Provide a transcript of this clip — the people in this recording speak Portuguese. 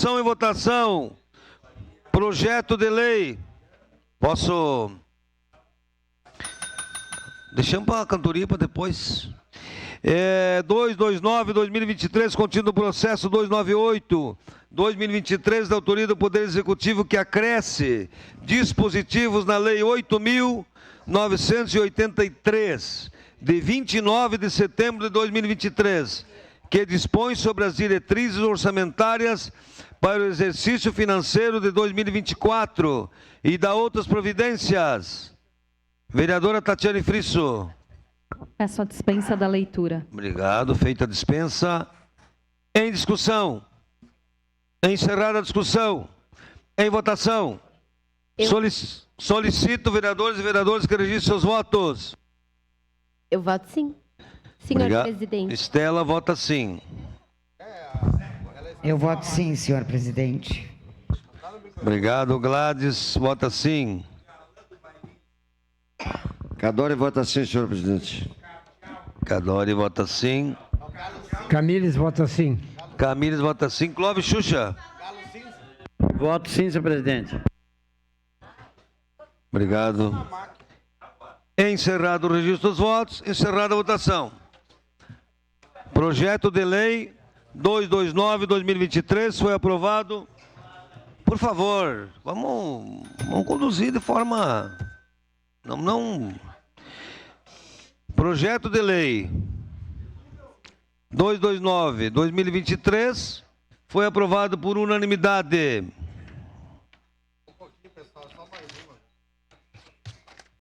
Em votação, projeto de lei. Posso... Deixamos para a cantoria para depois. 229/2023, contido no processo 298/2023, da autoria do Poder Executivo, que acresce dispositivos na Lei 8.983, de 29 de setembro de 2023, que dispõe sobre as diretrizes orçamentárias para o exercício financeiro de 2024 e da outras providências. Vereadora Tatiane Frisso. Peço a dispensa da leitura. Obrigado. Feita a dispensa. Em discussão. Encerrada a discussão. Em votação. Solicito, vereadores e vereadoras, que registrem seus votos. Eu voto sim. Senhor presidente. Estela vota sim. Eu voto sim, senhor presidente. Obrigado. Gladys vota sim. Cadore vota sim, senhor presidente. Cadore vota sim. Camires vota sim. Camires vota sim. Clóvis Xuxa. Voto sim, senhor presidente. Obrigado. Encerrado o registro dos votos, encerrada a votação. Projeto de lei 229/2023 foi aprovado. Por favor, vamos conduzir de forma... Não. Projeto de lei 229/2023 foi aprovado por unanimidade.